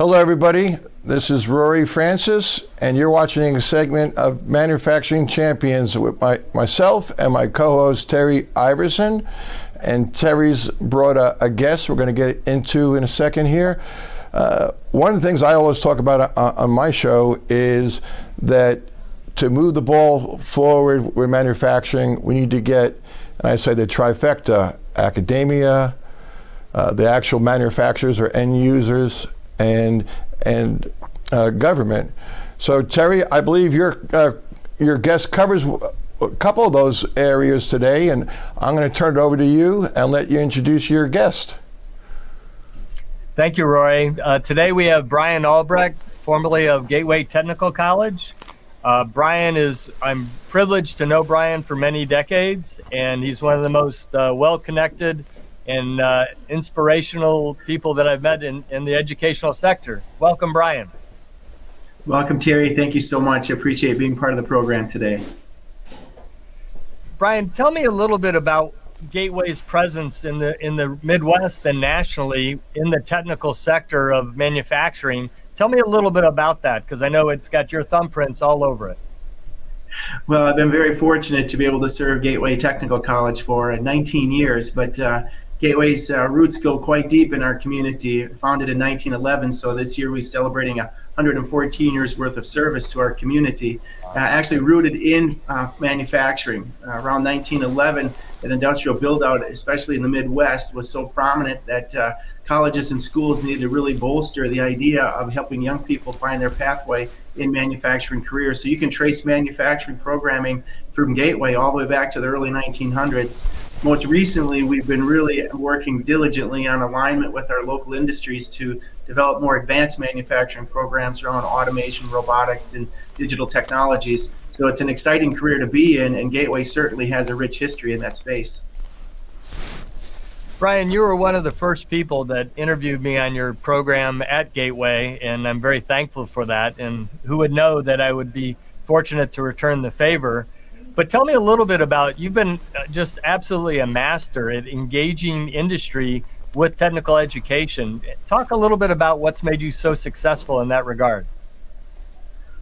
Hello, everybody. This is Rory Francis, and you're watching a segment of Manufacturing Champions with myself and my co-host, Terry Iverson. And Terry's brought a guest we're going to get into in a second here. One of the things I always talk about on my show is that to move the ball forward with manufacturing, we need to get, and I say the trifecta, academia, the actual manufacturers or end users, and government. So Terry, I believe your guest covers a couple of those areas today, and I'm going to turn it over to you and let you introduce your guest. Thank you, Rory. Today we have Bryan Albrecht, formerly of Gateway Technical College. I'm privileged to know Bryan for many decades, and he's one of the most well-connected and inspirational people that I've met in the educational sector. Welcome, Bryan. Welcome, Terry. Thank you so much. I appreciate being part of the program today. Bryan, tell me a little bit about Gateway's presence in the Midwest and nationally in the technical sector of manufacturing. Tell me a little bit about that, because I know it's got your thumbprints all over it. Well, I've been very fortunate to be able to serve Gateway Technical College for 19 years, but Gateway's roots go quite deep in our community. Founded in 1911, so this year we're celebrating 114 years worth of service to our community. Actually rooted in manufacturing. Around 1911, an industrial build-out, especially in the Midwest, was so prominent that colleges and schools needed to really bolster the idea of helping young people find their pathway in manufacturing careers. So you can trace manufacturing programming from Gateway all the way back to the early 1900s. Most recently, we've been really working diligently on alignment with our local industries to develop more advanced manufacturing programs around automation, robotics, and digital technologies. So it's an exciting career to be in, and Gateway certainly has a rich history in that space. Bryan, you were one of the first people that interviewed me on your program at Gateway, and I'm very thankful for that. And who would know that I would be fortunate to return the favor. But tell me a little bit about, you've been just absolutely a master at engaging industry with technical education. Talk a little bit about what's made you so successful in that regard.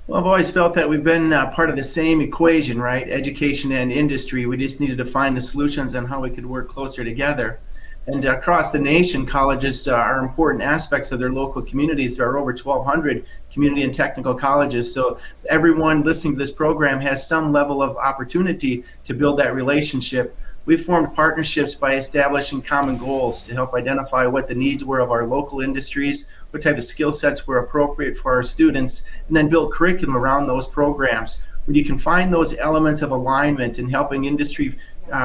Well, I've always felt that we've been part of the same equation, right? Education and industry. We just needed to find the solutions on how we could work closer together. And across the nation, colleges are important aspects of their local communities. There are over 1,200 community and technical colleges. So everyone listening to this program has some level of opportunity to build that relationship. We've formed partnerships by establishing common goals to help identify what the needs were of our local industries, what type of skill sets were appropriate for our students, and then build curriculum around those programs. When you can find those elements of alignment in helping industry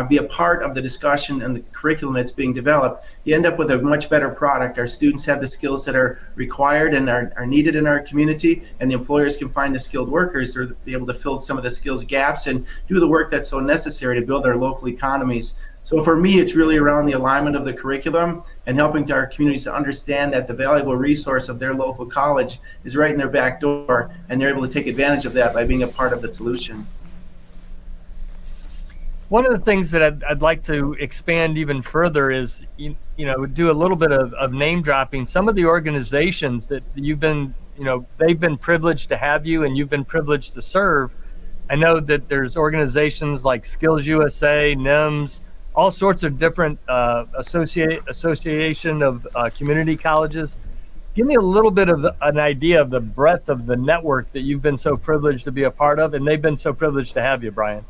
be a part of the discussion and the curriculum that's being developed, you end up with a much better product. Our students have the skills that are required and are needed in our community, and the employers can find the skilled workers to be able to fill some of the skills gaps and do the work that's so necessary to build our local economies. So for me, it's really around the alignment of the curriculum and helping to our communities to understand that the valuable resource of their local college is right in their back door, and they're able to take advantage of that by being a part of the solution. One of the things that I'd like to expand even further is, do a little bit of name dropping. Some of the organizations that you've been, they've been privileged to have you and you've been privileged to serve. I know that there's organizations like Skills USA, NIMS, all sorts of different association of community colleges. Give me a little bit of an idea of the breadth of the network that you've been so privileged to be a part of, and they've been so privileged to have you, Bryan.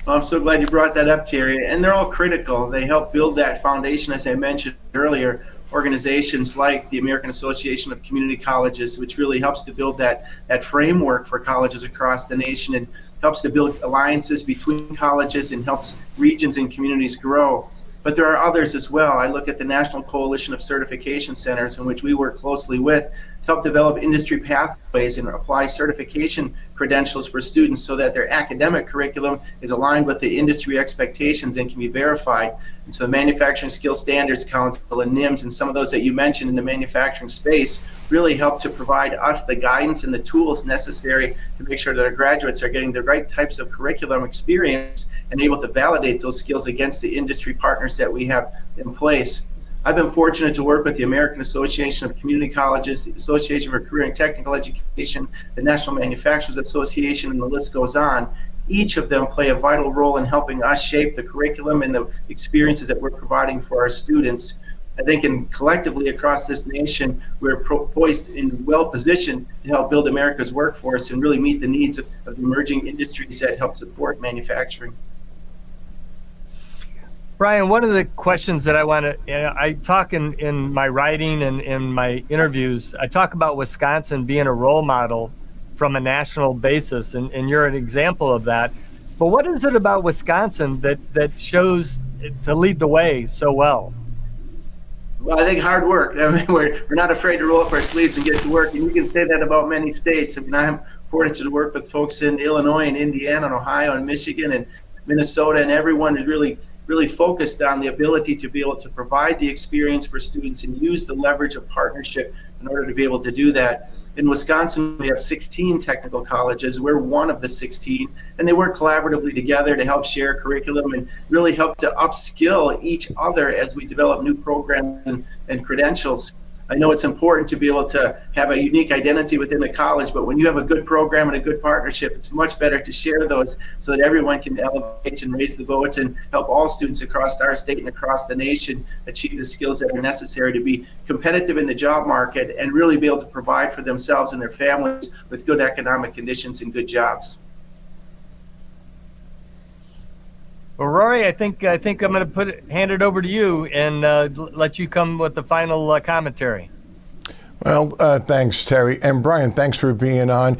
Well, I'm so glad you brought that up, Terry. And they're all critical. They help build that foundation, as I mentioned earlier. Organizations like the American Association of Community Colleges, which really helps to build that framework for colleges across the nation and helps to build alliances between colleges and helps regions and communities grow. But there are others as well. I look at the National Coalition of Certification Centers, in which we work closely with, to help develop industry pathways and apply certification credentials for students so that their academic curriculum is aligned with the industry expectations and can be verified. And so the Manufacturing Skills Standards Council and NIMS and some of those that you mentioned in the manufacturing space really help to provide us the guidance and the tools necessary to make sure that our graduates are getting the right types of curriculum experience and able to validate those skills against the industry partners that we have in place. I've been fortunate to work with the American Association of Community Colleges, the Association for Career and Technical Education, the National Manufacturers Association, and the list goes on. Each of them play a vital role in helping us shape the curriculum and the experiences that we're providing for our students. I think collectively across this nation, we're poised and well positioned to help build America's workforce and really meet the needs of the emerging industries that help support manufacturing. Bryan, one of the questions that I want to, I talk in my writing and in my interviews, I talk about Wisconsin being a role model from a national basis, and you're an example of that. But what is it about Wisconsin that shows to lead the way so well? Well, I think hard work. I mean, we're not afraid to roll up our sleeves and get to work, and you can say that about many states. I mean, I'm fortunate to work with folks in Illinois and Indiana and Ohio and Michigan and Minnesota, and everyone is really focused on the ability to be able to provide the experience for students and use the leverage of partnership in order to be able to do that. In Wisconsin, we have 16 technical colleges. We're one of the 16, and they work collaboratively together to help share curriculum and really help to upskill each other as we develop new programs and credentials. I know it's important to be able to have a unique identity within the college, but when you have a good program and a good partnership, it's much better to share those so that everyone can elevate and raise the boat and help all students across our state and across the nation achieve the skills that are necessary to be competitive in the job market and really be able to provide for themselves and their families with good economic conditions and good jobs. Well, Rory, I think I'm going to hand it over to you and let you come with the final commentary. Well, thanks, Terry. And Bryan, thanks for being on.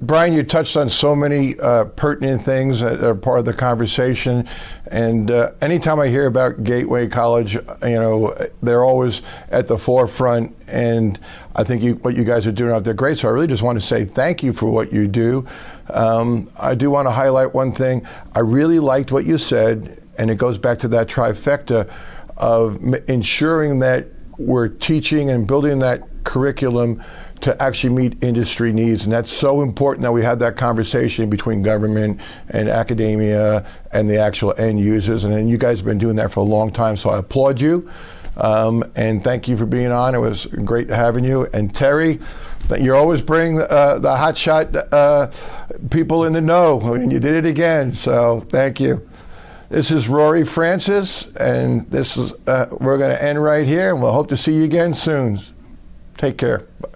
Bryan, you touched on so many pertinent things that are part of the conversation. And anytime I hear about Gateway College, they're always at the forefront. And I think what you guys are doing out there, great. So I really just want to say thank you for what you do. I do want to highlight one thing. I really liked what you said, and it goes back to that trifecta of ensuring that we're teaching and building that curriculum to actually meet industry needs. And that's so important that we have that conversation between government and academia and the actual end users. And then you guys have been doing that for a long time, so I applaud you. And thank you for being on. It was great having you. And Terry, you always bring the hotshot people in the know, and you did it again. So thank you. This is Rory Francis, and this is we're going to end right here, and we'll hope to see you again soon. Take care. Bye.